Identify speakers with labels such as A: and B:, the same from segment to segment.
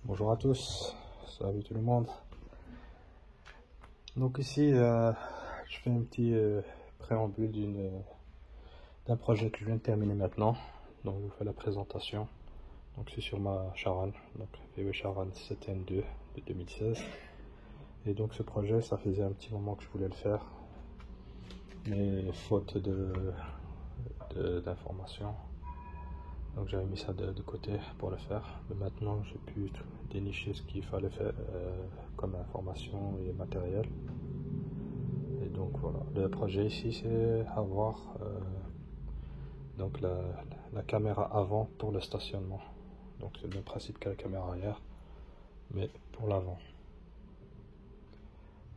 A: Bonjour à tous, salut tout le monde. Donc ici, je fais un petit préambule d'un projet que je viens de terminer maintenant. Donc je vous fais la présentation. Donc c'est sur ma Charan, donc VW Charan 7N2 de 2016. Et donc ce projet, ça faisait un petit moment que je voulais le faire, mais faute d'informations. Donc j'avais mis ça de côté pour le faire, mais maintenant j'ai pu dénicher ce qu'il fallait faire comme information et matériel. Et donc voilà, le projet ici c'est avoir donc la caméra avant pour le stationnement. Donc c'est le même principe que la caméra arrière, mais pour l'avant.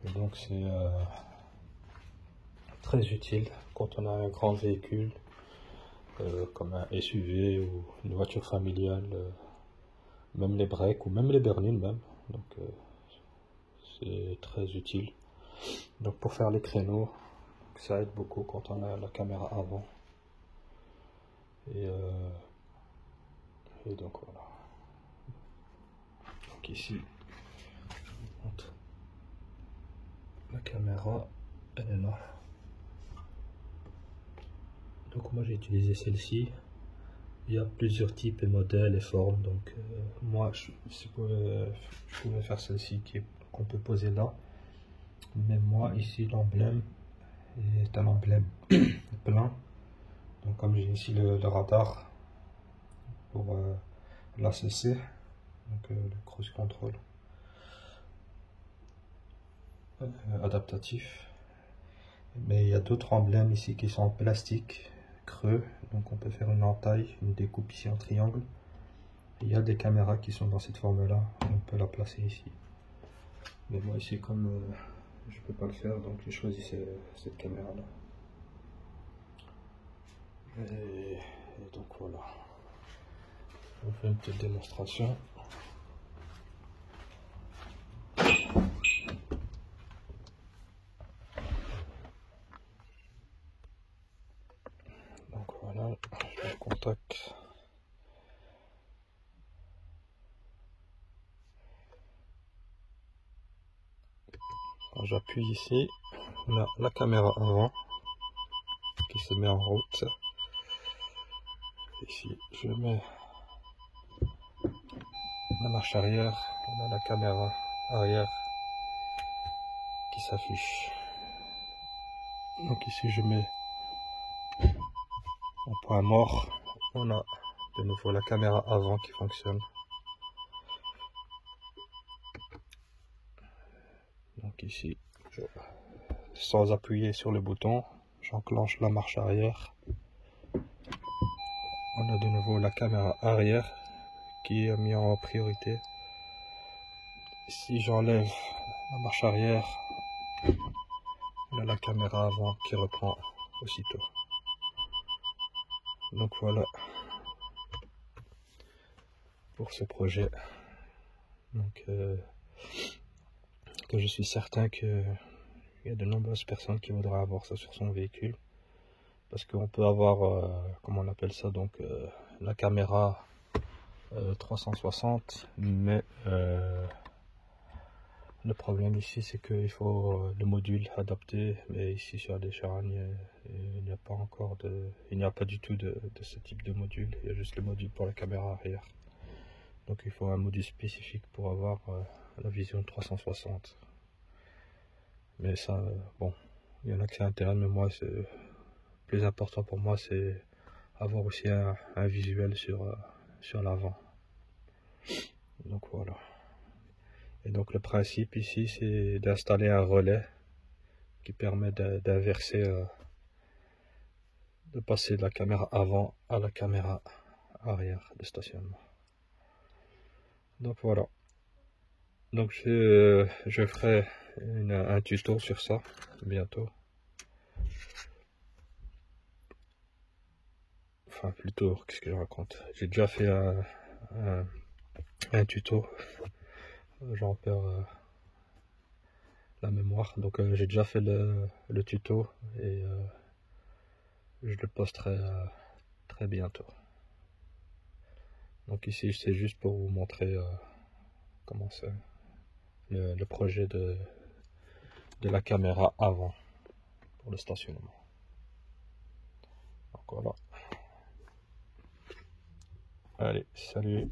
A: Et donc c'est très utile quand on a un grand véhicule comme un SUV ou une voiture familiale, même les breaks ou même les berlines même. Donc c'est très utile. Donc pour faire les créneaux, ça aide beaucoup quand on a la caméra avant. Et donc voilà. Donc ici, je vous montre la caméra, elle est là. Donc moi j'ai utilisé celle-ci. Il y a plusieurs types et modèles et formes. Donc moi je pouvais faire celle-ci qu'on peut poser là. Mais moi ici l'emblème est un emblème plein. Donc comme j'ai ici le radar pour l'ACC, donc le cruise control adaptatif. Mais il y a d'autres emblèmes ici qui sont en plastique creux, donc on peut faire une entaille, une découpe ici en triangle. Il y a des caméras qui sont dans cette forme là, on peut la placer ici. Mais moi ici comme je peux pas le faire, donc j'ai choisi cette caméra là. Et donc voilà, je vous fais une petite démonstration. Donc voilà, je le contacte. Quand j'appuie ici, on a la caméra avant qui se met en route. Ici, je mets la marche arrière, on a la caméra arrière qui s'affiche. Donc ici, je mets en point mort, on a de nouveau la caméra avant qui fonctionne. Donc ici, sans appuyer sur le bouton, j'enclenche la marche arrière. On a de nouveau la caméra arrière qui est mise en priorité. Si j'enlève la marche arrière, on a la caméra avant qui reprend aussitôt. Donc voilà pour ce projet. Donc que je suis certain qu'il y a de nombreuses personnes qui voudraient avoir ça sur son véhicule. Parce qu'on peut avoir, comment on appelle ça, donc la caméra 360, mais le problème ici c'est qu'il faut le module adapté, mais ici sur les Charan il n'y a pas encore il n'y a pas du tout de ce type de module, il y a juste le module pour la caméra arrière. Donc il faut un module spécifique pour avoir la vision 360. Mais ça, bon, il y en a qui c'est intérêt, mais moi c'est plus important pour moi, c'est avoir aussi un visuel sur l'avant. Donc voilà. Et donc le principe ici c'est d'installer un relais qui permet d'inverser, de passer de la caméra avant à la caméra arrière de stationnement. Donc voilà. Donc je ferai un tuto sur ça bientôt. Enfin plutôt, qu'est-ce que je raconte? J'ai déjà fait un tuto. J'en perds la mémoire. Donc j'ai déjà fait le tuto et je le posterai très bientôt. Donc ici c'est juste pour vous montrer comment c'est le projet de la caméra avant pour le stationnement. Donc voilà. Allez, salut.